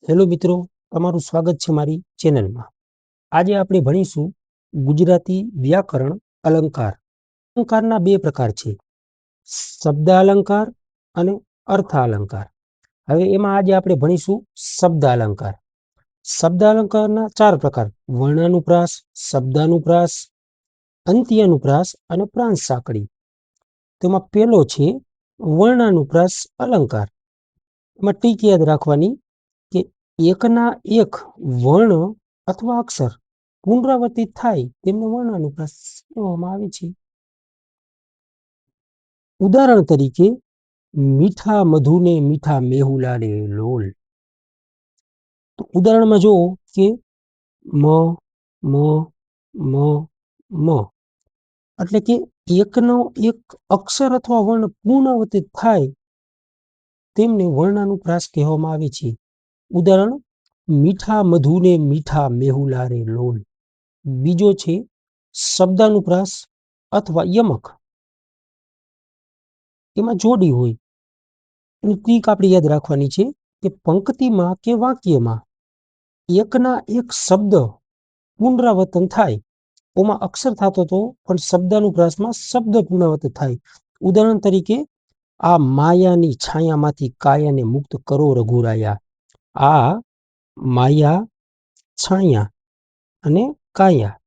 Hello મિત્રો, તમારું સ્વાગત છે મારી ચેનલમાં। આજે આપણે ભણીશું ગુજરાતી વ્યાકરણ અલંકાર। અલંકારના બે પ્રકાર છે, શબ્દ અલંકાર અને અર્થ અલંકાર। હવે એમાં આજે આપણે ભણીશું શબ્દ અલંકાર। શબ્દ અલંકારના ચાર પ્રકાર: વર્ણાનુપ્રાસ, શબ્દાનુપ્રાસ, અંત્યાનુપ્રાસ અને પ્રાંત સાંકળી। તેમાં પહેલો છે વર્ણાનુપ્રાસ અલંકાર। એમાં ટીક યાદ રાખવાની કે એકના એક વર્ણ અથવા અક્ષર પુનરાવર્તિત થાય તેમને વર્ણાનુપ્રાસ કહેવામાં આવે છે। ઉદાહરણ તરીકે, મીઠા મધુને મીઠા મેહુલા રે લોલ। તો ઉદાહરણમાં જુઓ કે મ મ મ મ એટલે કે એકનો એક અક્ષર અથવા વર્ણ પુનરાવર્તિત થાય તેમને વર્ણાનુપ્રાસ કહેવામાં આવે છે। ઉદાહરણ, મીઠા મધુને મીઠા મેહુલા રે લોલ। બીજો છે શબ્દાનુપ્રાસ અથવા યમક। એમાં જોડી હોય એની ટ્રીક આપણે યાદ રાખવાની છે કે પંક્તિમાં કે વાક્યમાં એકના એક શબ્દ પુનરાવર્તન થાય, ઓમાં અક્ષર થતો હતો પણ શબ્દાનુપ્રાસમાં શબ્દ પુનરાવર્તન થાય। ઉદાહરણ તરીકે, આ માયાની છાયામાંથી કાયાને મુક્ત કરો રઘુરાયા। આ માયા, છાયા અને કાયા,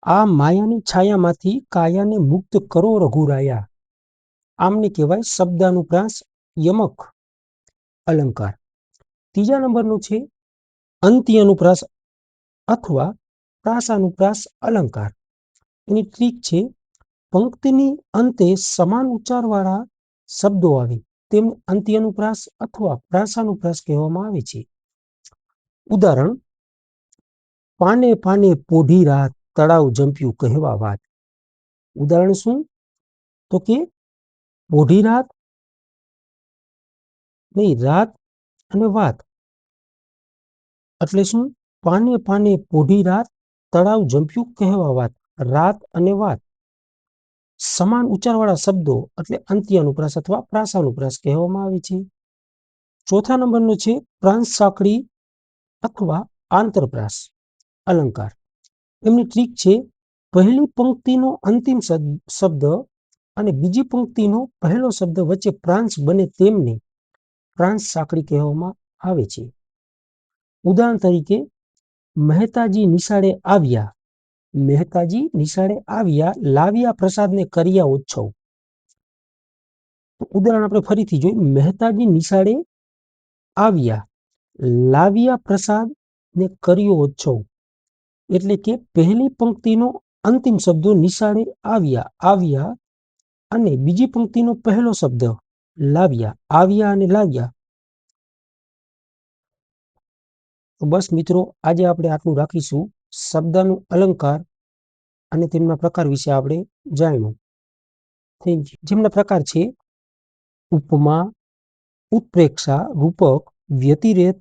આ માયાની છાયામાંથી કાયાને મુક્ત કરો રઘુરાયા। આમને કહેવાય શબ્દાનુપ્રાસ યમક અલંકાર। ત્રીજા નંબરનું છે અંત્યાનુપ્રાસ અથવા પ્રાસાનુપ્રાસ અલંકાર। એની ટ્રીક છે, પંક્તિની અંતે સમાન ઉચ્ચારવાળા શબ્દો આવે તેમને અંત્યાનુપ્રાસ અથવા પ્રાસાનુપ્રાસ કહેવામાં આવે છે। ઉદાહરણ, પાને પાને પોઢી રાત તળાવ જંપ્યું કહેવા વાત। ઉદાહરણ શું? તો કે પોઢી રાત નહીં, રાત અને વાત એટલે શું? પાને પાને પોઢી રાત તળાવ જંપ્યું કહેવા વાત। રાત અને વાત સમાન ઉચ્ચારવાળા શબ્દો એટલે અંત્યાનુપ્રાસ અથવા પ્રાસાનુપ્રાસ કહેવામાં આવે છે। ચોથા નંબરનું છે પ્રાંત સાંકળી અથવા આંતરપ્રાસ અલંકાર। એમની ટ્રીક છે, પહેલી પંક્તિનો અંતિમ શબ્દ અને બીજી પંક્તિનો પહેલો શબ્દ વચ્ચે પ્રાંત બને તેમને પ્રાંત સાંકળી કહેવામાં આવે છે। ઉદાહરણ તરીકે, મહેતાજી નિશાળે આવ્યા, મહેતાજી નિશાળે આવ્યા, લાવ્યા પ્રસાદને કર્યા ઉત્સવ। ઉદાહરણ આપણે ફરીથી જોઈએ, મહેતાજી નિશાળે આવ્યા, લાવ્યા પ્રસાદ ને કર્યો ઉત્સવ। એટલે કે પહેલી પંક્તિનો અંતિમ શબ્દો નિશાળે આવ્યા, આવ્યા અને બીજી પંક્તિનો પહેલો શબ્દ લાવ્યા, આવ્યા અને લાવ્યા। તો બસ મિત્રો, આજે આપણે આટલું રાખીશું। શબ્દનું અલંકાર અને તેમના પ્રકાર વિશે આપણે જાણ્યું। Thank you. જેમના પ્રકાર છે ઉપમા, ઉત્પ્રેક્ષા, રૂપક, વ્યતિરેક,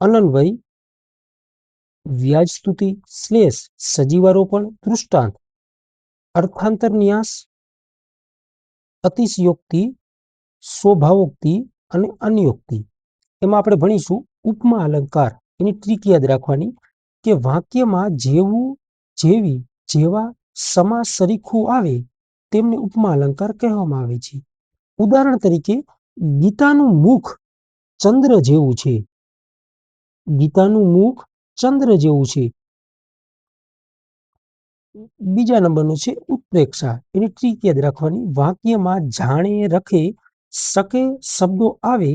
અનન્વય, વ્યાજસ્તુતિ, શ્લેષ, સજીવારોપણ, દૃષ્ટાંત, અર્થાંતરન્યાસ, અતિશયોક્તિ, સ્વભાવોક્તિ અને અન્યોક્તિ। એમાં આપણે ભણીશું ઉપમા અલંકાર। એની ટ્રીક યાદ રાખવાની કે વાક્યમાં જેવું, જેવી, જેવા સમાસ સરીખું આવે તેમને ઉપમા અલંકાર કહેવામાં આવે છે। ઉદાહરણ તરીકે, ગીતાનું મુખ ચંદ્ર જેવું છે, ગીતાનું મુખ ચંદ્ર જેવું છે। બીજા નંબરનું છે ઉત્પ્રેક્ષા। એની ટ્રીક યાદ રાખવાની, વાક્યમાં જાણે, રખે, શકે શબ્દો આવે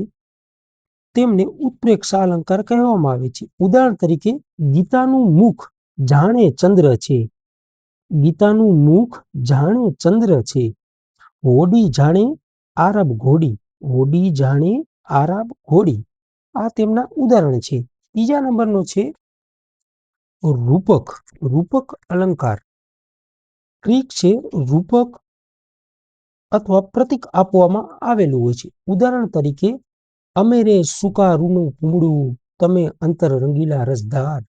તેમને ઉત્પ્રેક્ષા અલંકાર કહેવામાં આવે છે। ઉદાહરણ તરીકે, ગીતાનું મુખ જાણે ચંદ્ર છે, ગીતાનું મુખ જાણે ચંદ્ર છે। હોડી જાણે આરબ ઘોડી, હોડી જાણે આરબ ઘોડી। આ તેમના ઉદાહરણ છે। ત્રીજા નંબરનો છે રૂપક, રૂપક અલંકાર। ટ્રીક છે, રૂપક અથવા પ્રતીક આપવામાં આવેલું હોય છે। ઉદાહરણ તરીકે, અમે રે સૂકા રૂનું કુમળું, તમે અંતર રંગીલા રસધાર।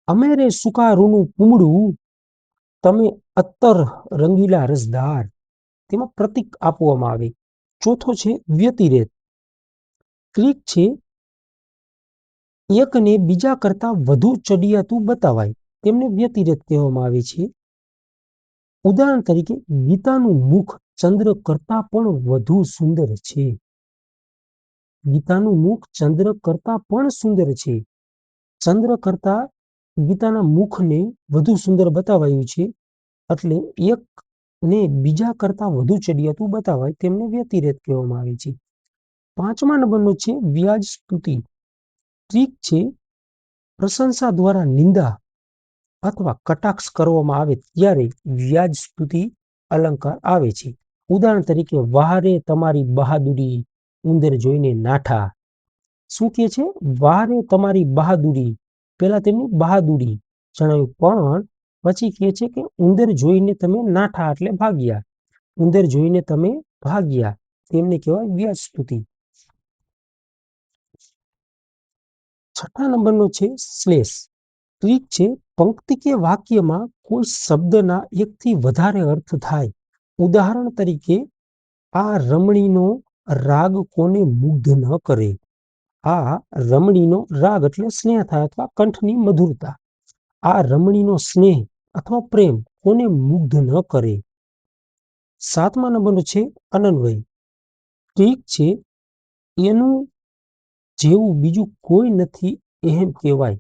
અમે રે સૂકા રૂનું કુમળું, તમે અત્તર રંગીલા રસધાર। તેમાં પ્રતીક આપવામાં આવે। ચોથો છે વ્યતિરેક। ટ્રીક છે, એકને બીજા કરતા વધુ ચડિયાતું બતાવાય તેમને વ્યતિરેક કહેવામાં આવે છે. ઉદાહરણ તરીકે ગીતાનું મુખ ચંદ્ર કરતા પણ વધુ સુંદર છે. ગીતાનું મુખ ચંદ્ર કરતા પણ સુંદર છે. ચંદ્ર કરતા ગીતાના મુખને વધુ સુંદર બતાવાયું છે. એટલે એકને બીજા કરતા વધુ ચડિયાતું બતાવાય તેમને વ્યતિરેક કહેવામાં આવે છે. 5મા નંબરનો છે વ્યાજ સ્તુતિ. ટ્રીક છે પ્રશંસા દ્વારા નિંદા અથવા કટાક્ષ કરવામાં આવે ત્યારે વ્યાજ સ્તુતિ અલંકાર આવે છે. ઉદાહરણ તરીકે વાહ રે તમારી બહાદુરી, ઉંદર જોઈને નાઠા. શું કહે છે? વાહ રે તમારી બહાદુરી. પેલા તેમની બહાદુરી જણાવ્યું, પણ પછી કહે છે કે ઉંદર જોઈને તમે નાઠા એટલે ભાગ્યા. ઉંદર જોઈને તમે ભાગ્યા તેમને કહેવાય વ્યાજ સ્તુતિ. 6ઠા નંબરનો છે શ્લેષ. ટ્રીક છે પંક્તિ કે વાક્યમાં કોઈ શબ્દના એકથી વધારે અર્થ થાય. ઉદાહરણ તરીકે આ રમણીનો રાગ કોને મુગ્ધ ન કરે. આ રમણીનો રાગ એટલે સ્નેહ થાય અથવા કંઠની મધુરતા. આ રમણીનો સ્નેહ અથવા પ્રેમ કોને મુગ્ધ ન કરે. 7મા નંબરનો છે અનન્વય. ટ્રીક છે એનું જેવું બીજું કોઈ નથી એમ કહેવાય.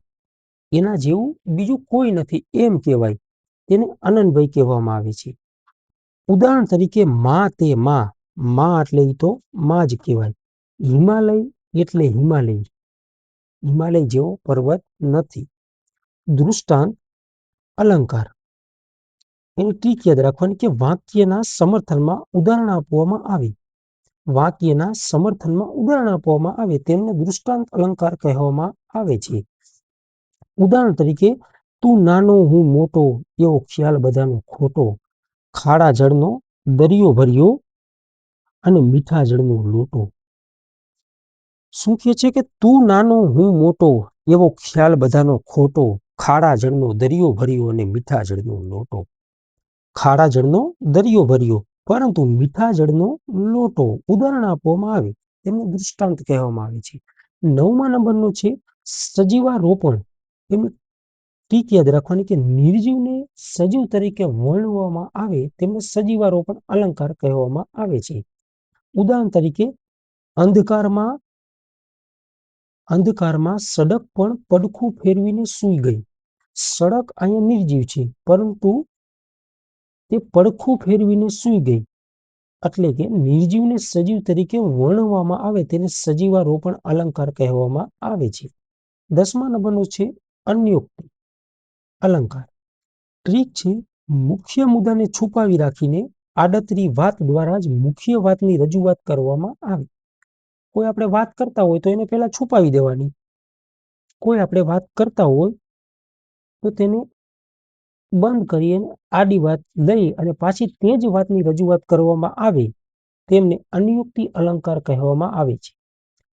એના જેવું બીજું કોઈ નથી એમ કહેવાય. તેને અનન્વય કહેવામાં આવે છે. ઉદાહરણ તરીકે માં તે માં. માં એટલે તો માં જ કહેવાય. હિમાલય એટલે હિમાલય. હિમાલય જેવો પર્વત નથી. દૃષ્ટાંત અલંકાર. એની ટ્રીક યાદ રાખવાની કે વાક્યના સમર્થનમાં ઉદાહરણ આપવામાં આવે. વાક્યના સમર્થનમાં ઉદાહરણ આપવામાં આવે તેમને દૃષ્ટાંત અલંકાર કહેવામાં આવે છે. ઉદાહરણ તરીકે તું નાનો હું મોટો એવો ખ્યાલ બધાનો ખોટો. ખારા જળનો દરિયો ભર્યો અને મીઠા જળનો લોટો. શું કહે છે કે તું નાનો હું મોટો એવો ખ્યાલ બધાનો ખોટો. ખારા જળનો દરિયો ભર્યો અને મીઠા જળનો લોટો. ખારા જળનો દરિયો ભર્યો પરંતુ મીઠા જળનો લોટો ઉદાહરણ આપવામાં આવે તેમને દૃષ્ટાંત કહેવામાં આવે છે. 9મા નંબરનો છે સજીવારોપણ. એની ટ્રીક યાદ રાખવાની કે નિર્જીવને સજીવ તરીકે વર્ણવવામાં આવે તેમને સજીવારોપણ અલંકાર કહેવામાં આવે છે. ઉદાહરણ તરીકે અંધકારમાં સડક પણ પડખું ફેરવીને સૂઈ ગઈ. સડક અહીંયા નિર્જીવ છે પરંતુ તે પડખું ફેરવીને સૂઈ ગઈ. એટલે કે નિર્જીવને સજીવ તરીકે વર્ણવવામાં આવે તેને સજીવારોપણ અલંકાર કહેવામાં આવે છે. 10મા નંબરનો છે અન્યોક્તિ અલંકાર. ટ્રીક છે મુખ્ય મુદ્દાને છુપાવી રાખીને આડતરી વાત દ્વારા જ મુખ્ય વાતની રજૂઆત કરવામાં આવે. કોઈ આપણે વાત કરતા હોય તો એને પહેલા છુપાવી દેવાની. કોઈ આપણે વાત કરતા હોય તો તેને બંધ કરી આડી વાત લઈ અને પાછી તે જ વાતની રજૂઆત કરવામાં આવે તેમને અન્યોક્તિ અલંકાર કહેવામાં આવે છે.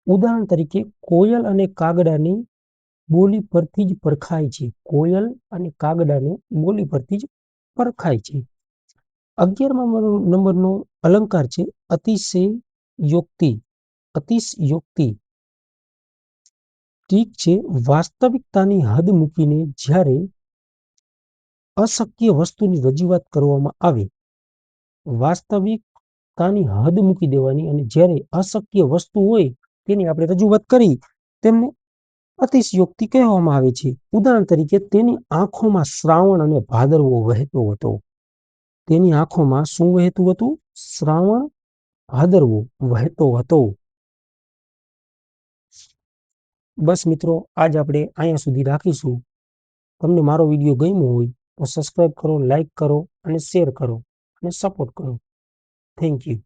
ઉદાહરણ તરીકે કોયલ અને કાગડાની બોલી પરથી જ પરખાય છે. કોયલ અને કાગડાને બોલી પરથી જ પરખાય છે. 11મા નંબરનો અલંકાર છે અતિશયોક્તિ. અતિશયોક્તિ. ટ્રીક છે વાસ્તવિકતાની હદ મૂકીને જ્યારે અશક્ય વસ્તુની રજૂઆત કરવામાં આવે. વાસ્તવિકતાની હદ મૂકી દેવાની અને જ્યારે અશક્ય વસ્તુ હોય તેની આપણે રજૂઆત કરી તેમને અતિશયોક્તિ કહેવામાં આવે છે. ઉદાહરણ તરીકે તેની આંખોમાં શ્રાવણ અને ભાદરવો વહેતો હતો. તેની આંખોમાં શું વહેતું હતું? શ્રાવણ ભાદરવો વહેતો હતો. બસ મિત્રો, આજ આપણે અહીંયા સુધી રાખીશું. તમને મારો વિડીયો ગમ્યો હોય તો સબસ્ક્રાઈબ કરો, લાઈક કરો અને શેર કરો અને સપોર્ટ કરો. Thank you.